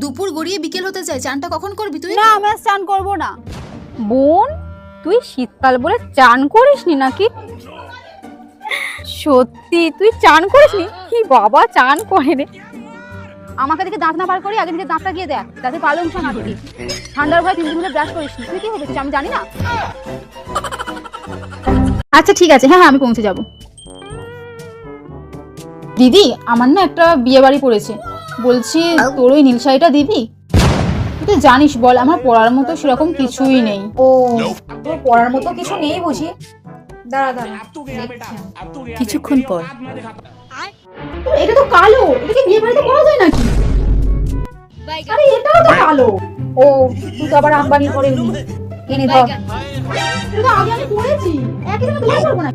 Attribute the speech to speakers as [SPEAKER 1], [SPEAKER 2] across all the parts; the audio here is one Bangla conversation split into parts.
[SPEAKER 1] দুপুর গড়িয়ে বিকেল হতে যায়, চানটা কখন করবি তুই?
[SPEAKER 2] না আমি স্নান করব না। বোন তুই শীতকাল বলে চান করিসনি নাকি? সত্যি তুই চান করিসনি? কি বাবা চান করে রে। আমাকে দেখে দাঁত না বার করি, আগে থেকে দাঁতটা গিয়ে দেখ যাতে পালং শাক না দিবি। ঠান্ডার ভয় 3 দিন ধরে ব্রাশ করিসনি, তুই কি ভেবেছিস আমি জানি না?
[SPEAKER 1] আচ্ছা ঠিক আছে, হ্যাঁ আমি পৌঁছে যাব। দিদি আমার না একটা বিয়ে বাড়ি পড়েছে, বলছি তোর ওই নীল শাড়িটা দিবি? তুই তো জানিস বল আমার পরার মতো সেরকম কিছুই নেই।
[SPEAKER 2] ও তোর পড়ার মতো কিছু নেই বুঝি? দাঁড়া দাঁড়া
[SPEAKER 1] কিছুক্ষণ পর, এটা তো কালো, এটাকে বিয়ে বাড়িতে পরা যায় নাকি? আরে এটাও তো কালো।
[SPEAKER 2] ও তুই তো আবার আম্বানি করে এনে ধর।
[SPEAKER 1] এটা তো আগে আমি পরেছি, একই দিনে তোমার করবো না।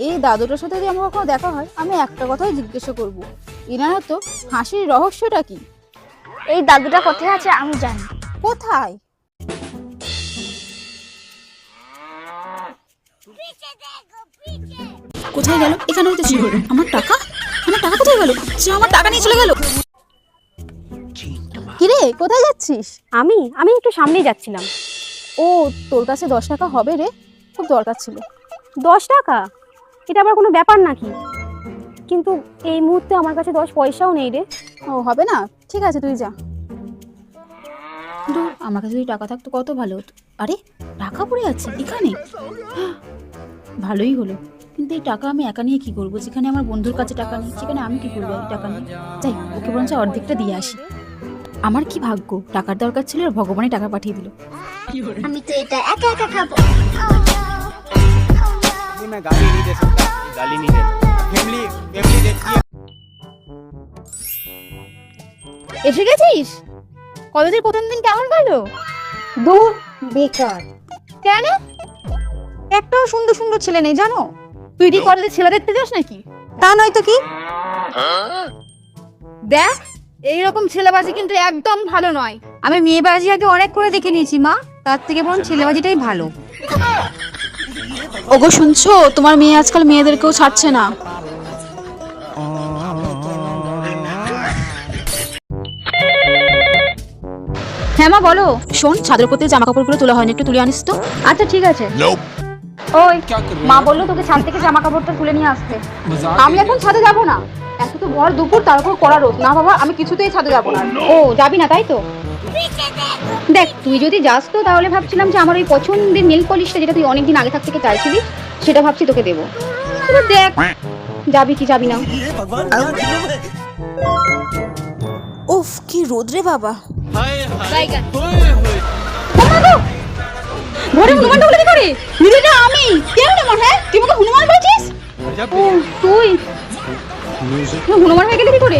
[SPEAKER 2] এই দাদুটার সাথে যদি আমার কখনো দেখা হয় আমি একটা কথাই জিজ্ঞাসা করব, এনারা তো হাসির রহস্যটা কি?
[SPEAKER 3] এই দাদুটা কোথায় আছে আমি জানি।
[SPEAKER 2] কোথায়?
[SPEAKER 1] কোথায় গেল? এখানে হইতে ছিল। আমার টাকা, আমার টাকা কোথায় গেল? সে আমার টাকা নিয়ে চলে গেল।
[SPEAKER 2] কিরে কোথায় যাচ্ছিস?
[SPEAKER 3] আমি একটু সামনেই যাচ্ছিলাম।
[SPEAKER 2] ও তোর কাছে 10 টাকা হবে রে, খুব দরকার ছিল।
[SPEAKER 3] 10 টাকা? এটা আবার কোনো ব্যাপার নাকি? কিন্তু এই মুহূর্তে আমার কাছে 10 পয়সাও নেই রে।
[SPEAKER 2] ও হবে না, ঠিক আছে তুই যা।
[SPEAKER 1] কিন্তু আমার কাছে যদি টাকা থাকতো কত ভালো হতো। আরে টাকা পড়ে আছে এখানে, ভালোই হলো। কিন্তু এই টাকা আমি একা নিয়ে কি করবো? যেখানে আমার বন্ধুর কাছে টাকা নেই সেখানে আমি কি করবো এই টাকা নিয়ে? যাই, ওকে বরঞ্চ অর্ধেকটা দিয়ে আসি। আমার কি ভাগ্য, টাকার দরকার ছিল আর ভগবানই টাকা পাঠিয়ে দিল।
[SPEAKER 3] আমি তো এটা একা একা খাবো।
[SPEAKER 4] मैं गाली नहीं दे सकता, गाली नहीं दे फैमिली फैमिली देखती है।
[SPEAKER 2] এসে গেছিস? কলেজের প্রথম দিন কেমন গেল?
[SPEAKER 3] দূর বেকার।
[SPEAKER 2] কেন? একটাও সুন্দর সুন্দর ছেলে নেই জানো? তুই কি কলেজে ছেলে দেখতে যাস নাকি?
[SPEAKER 3] তা নয় তো কি?
[SPEAKER 2] দেখ এইরকম ছেলেবাজি কিন্তু একদম ভালো নয়।
[SPEAKER 3] আমি মেয়েবাজি আগে অনেক করে দেখে নিয়েছি মা, তার থেকে বরং ছেলেবাজিটাই ভালো।
[SPEAKER 1] ওগো শুনছো, তোমার মেয়ে আজকাল মেয়েদেরকেও ছাড়ছে না।
[SPEAKER 2] হ্যাঁ মা বলো।
[SPEAKER 1] শোন, ছাদের উপর থেকে জামা কাপড়গুলো তোলা হয়নি, একটু তুলে আনিস তো।
[SPEAKER 2] আচ্ছা ঠিক আছে। ওই মা বললো তোকে ছাদ থেকে জামা কাপড়টা তুলে নিয়ে আসতে। আমি এখন ছাদে যাব না, এত তো ভর দুপুর, তার উপর কড়া রোদ। না বাবা আমি কিছুতেই ছাদে যাব না। ও যাবি না তাই তো? দেখ তুই যদি যাস তো তাহলে ভাবছিলাম যে আমার ওই পছন্দের নেল পলিশটা যেটা তুই অনেকদিন আগে থাক থেকে চাইছিলি সেটা ভাবছি তোকে দেবো। এবার দেখ যাবি কি যাবি না।
[SPEAKER 1] উফ কি রোদ রে বাবা।
[SPEAKER 2] ঘরে হনুমান ঢুকলে কি করে? নিজেটা আমি কেন হনুমান? হ্যাঁ তুই আমাকে হনুমান বলছিস? ও তুই হনুমান হয়ে গেলি কি করে?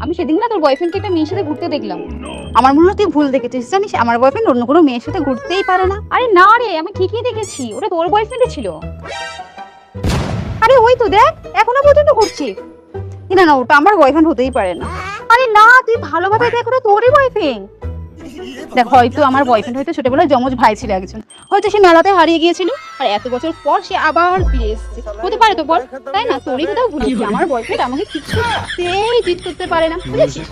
[SPEAKER 2] আমি সেদিন না তোর বয়ফ্রেন্ডকে একটা মেয়ের সাথে ঘুরতে দেখলাম। আমার মনে হয় তুই ভুল দেখেছিস, জানিস আমার বয়ফ্রেন্ড অন্য কোনো মেয়ের সাথে ঘুরতেই পারে না। আরে না রে আমি ঠিকই দেখেছি, ওটা তোর বয়ফ্রেন্ডই ছিল। আরে ওই তো দেখ এখনো পর্যন্ত ঘুরছি। না না ওটা আমার বয়ফ্রেন্ড হতেই পারে না। আরে না তুই ভালোভাবে দেখ ওটা তোরই বয়ফ্রেন্ড। দেখ হয়তো আমার বয়ফ্রেন্ড হয়তো ছোটবেলায় যমজ ভাই ছিল একজন, হয়তো সে মেলাতে হারিয়ে গিয়েছিল আর এত বছর পর সে আবার ফিরে এসেছে। হতে পারে তো বল, তাই না? তোরই কোথাও ভুলেছি, আমার বয়ফ্রেন্ড আমাকে কিছুতেই জিত করতে পারে না, বুঝেছিস?